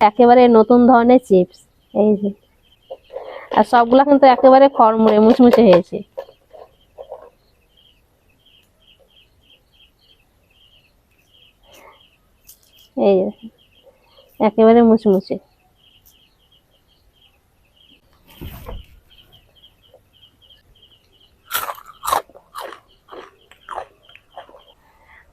একেবারে নতুন ধরনের চিপস। এই যে, আর সবগুলা কিন্তু একেবারে খড়মুড়ে মুচমুচে হয়েছে। এই যে একেবারে মুচমুচে।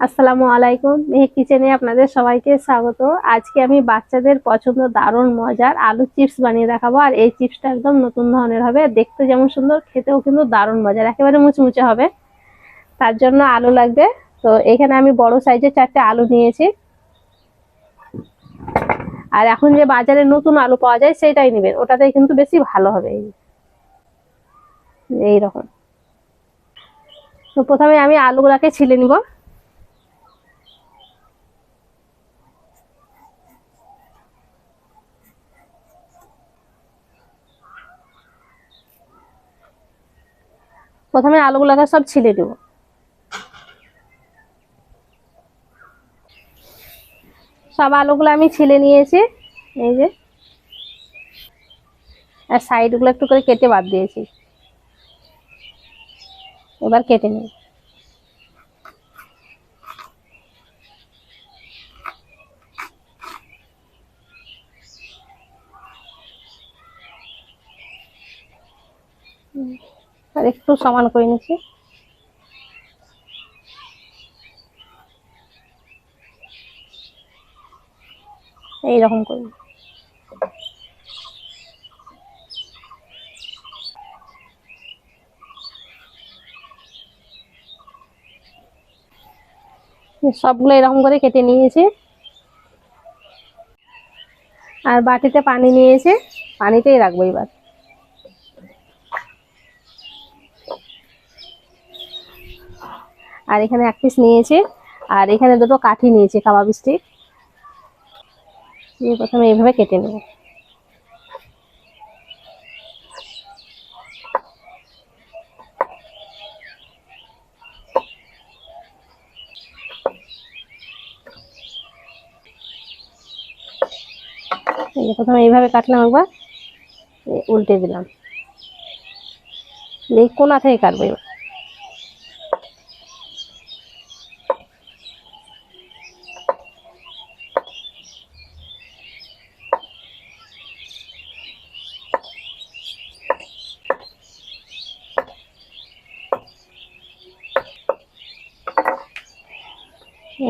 আসসালামু আলাইকুম, মেহেক কিচেনে আপনাদের সবাইকে স্বাগত। আজকে আমি বাচ্চাদের পছন্দ দারুণ মজার আলু চিপস বানিয়ে দেখাবো। আর এই চিপসটা একদম নতুন ধরনের হবে, দেখতে যেমন সুন্দর, খেতেও কিন্তু দারুণ মজার, একেবারে মুচমুচে হবে। তার জন্য আলু লাগবে। তো এখানে আমি বড় সাইজের 4টে আলু নিয়েছি। আর এখন যে বাজারে নতুন আলু পাওয়া যায় সেটাই নেবেন, ওটাতে কিন্তু বেশি ভালো হবে। এইরকম। তো প্রথমে আমি আলুগুলাকে ছিলে নিব। প্রথমে আলুগুলাকে সব ছিলে নিব। সব আলুগুলো আমি ছিলে নিয়েছি। এই যে, আর সাইডগুলো একটু করে কেটে বাদ দিয়েছি। এবার কেটে নিই। আর একটু সমান করে নিচ্ছি। এইরকম করে সবগুলো এরকম করে কেটে নিয়েছি। আর বাটিতে পানি নিয়েছি, পানিতেই রাখবো এবার। আর এখানে 1 পিস নিয়েছি। আর এখানে 2টো কাঠি নিয়েছি, কাবাব স্টিক। প্রথমে এইভাবে কেটে নেব। প্রথমে এইভাবে কাটলাম, একবার উল্টে দিলাম। এই কোনা থেকে কাটবো এবার।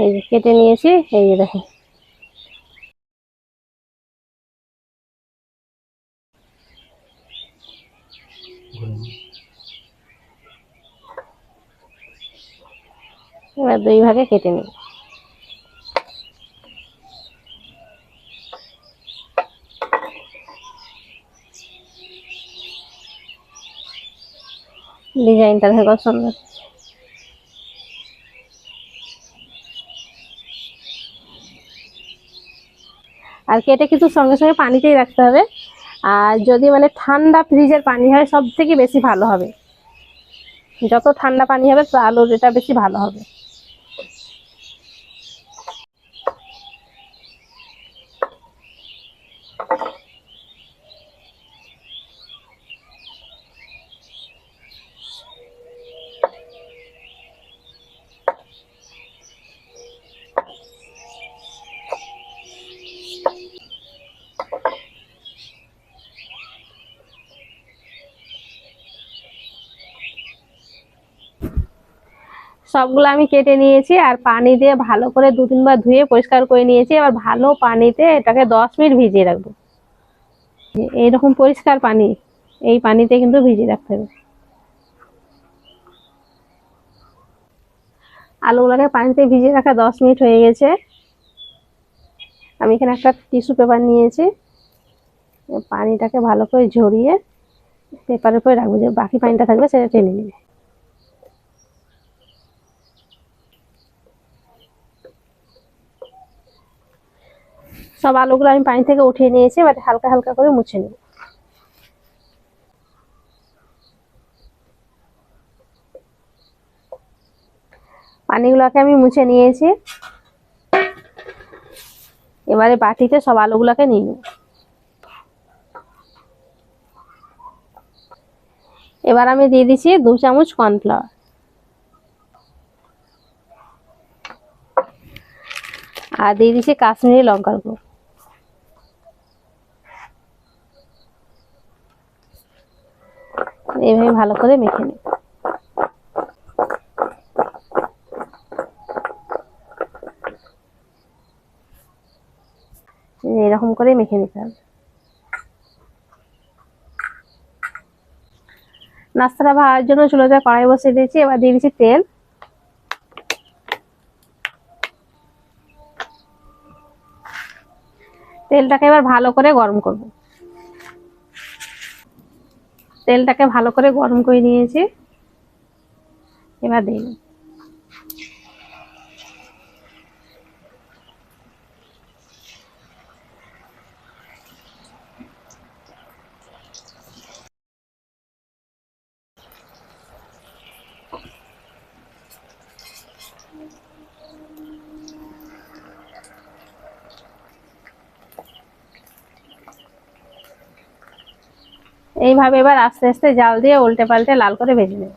এই যে কেটে নিয়েছি, এই যে দেখো। এবার 2 ভাগে কেটে নিই। ডিজাইনটা দেখো সুন্দর। আর কেটে কিন্তু সঙ্গে সঙ্গে পানিতেই রাখতে হবে। আর যদি মানে ঠান্ডা ফ্রিজের পানি হয় সব থেকে বেশি ভালো হবে। যত ঠান্ডা পানি হবে তো আলুর এটা বেশি ভালো হবে। সবগুলো আমি কেটে নিয়েছি। আর পানি দিয়ে ভালো করে 2-3 বার ধুয়ে পরিষ্কার করে নিয়েছি। এবার ভালো পানিতে এটাকে 10 মিনিট ভিজিয়ে রাখবো। এইরকম পরিষ্কার পানি, এই পানিতে কিন্তু ভিজিয়ে রাখতে হবে। আলুগুলোকে পানিতে ভিজিয়ে রাখা 10 মিনিট হয়ে গেছে। আমি এখানে একটা টিস্যু পেপার নিয়েছি। পানিটাকে ভালো করে ঝরিয়ে পেপারের উপরে রাখবো, যে বাকি পানিটা থাকবে সেটা টেনে নেবে। সব আলুগুলো আমি পানি থেকে উঠিয়ে নিয়েছি। এবার হালকা হালকা করে মুছে নেব। পানিগুলোকে আমি মুছে নিয়েছি। এবারে বাটিতে সব আলুগুলোকে নিয়ে নেব। এবার আমি দিয়ে দিচ্ছি 2 চামচ কর্নফ্লাওয়ার আর দিয়ে দিচ্ছি কাশ্মীরি লঙ্কার গুঁড়ো। এইভাবে ভালো করে মেখে নিই। এরকম করে মেখে নিতে হবে। নাস্তাটা ভাজার জন্য চুলোতে কড়াই বসিয়ে দিয়েছি। এবার দিয়ে দিচ্ছি তেল। তেলটাকে এবার ভালো করে গরম করব। তেলটাকে ভালো করে গরম করে নিয়েছি, এবার দিই। এইভাবে এবার আস্তে আস্তে জাল দিয়ে উল্টে পাল্টে লাল করে ভেজে নেব।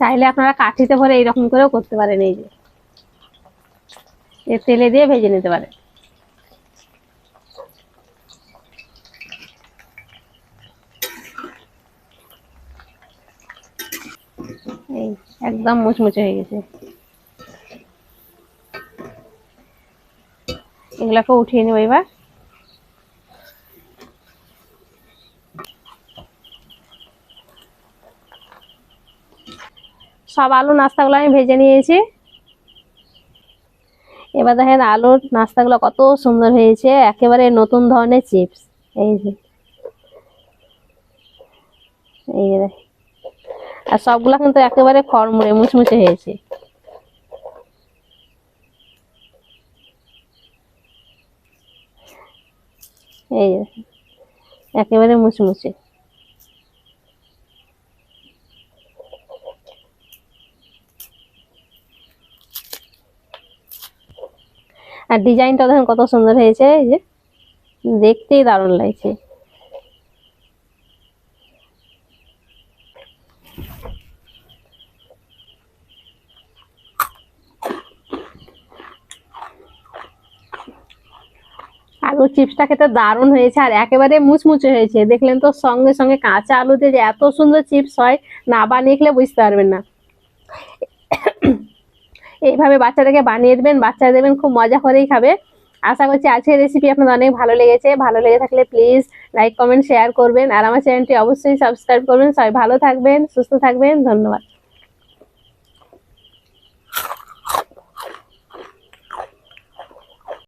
চাইলে আপনারা কাঠিতে ভরে এইরকম করেও করতে পারেন, এই যে তেলে দিয়ে ভেজে নিতে পারেন। এই একদম মুচমুচে হয়ে গেছে। এগুলাকে উঠিয়ে নেব এবার। সব আলু নাস্তাগুলো আমি ভেজে নিয়েছি। এবার দেখেন আলুর নাস্তাগুলো কত সুন্দর হয়েছে, একেবারে নতুন ধরনের চিপস। এই যে এই যে আর সবগুলা কিন্তু একেবারে খড়মুড়ে মুচমুচে হয়েছে। এই যে একেবারে মুচমুচে। আর ডিজাইনটা দেখেন কত সুন্দর হয়েছে, এই যে দেখতেই দারুণ লাগছে। আলু চিপসটা খেতে দারুণ হয়েছে আর একেবারে মুচমুচে হয়েছে। দেখলেন তো, সঙ্গে সঙ্গে কাঁচা আলুতে যে এত সুন্দর চিপস হয়, না বানিয়ে খেলে বুঝতে পারবেন না। এইভাবে বাচ্চাদেরকে বানিয়ে দেবেন, বাচ্চা দেবেন খুব মজা করেই খাবে। আশা করছি আজকের রেসিপি আপনাদের অনেক ভালো লেগেছে। ভালো লেগে থাকলে প্লিজ লাইক কমেন্ট শেয়ার করবেন আর আমার চ্যানেলটি অবশ্যই সাবস্ক্রাইব করবেন। সবাই ভালো থাকবেন, সুস্থ থাকবেন। ধন্যবাদ।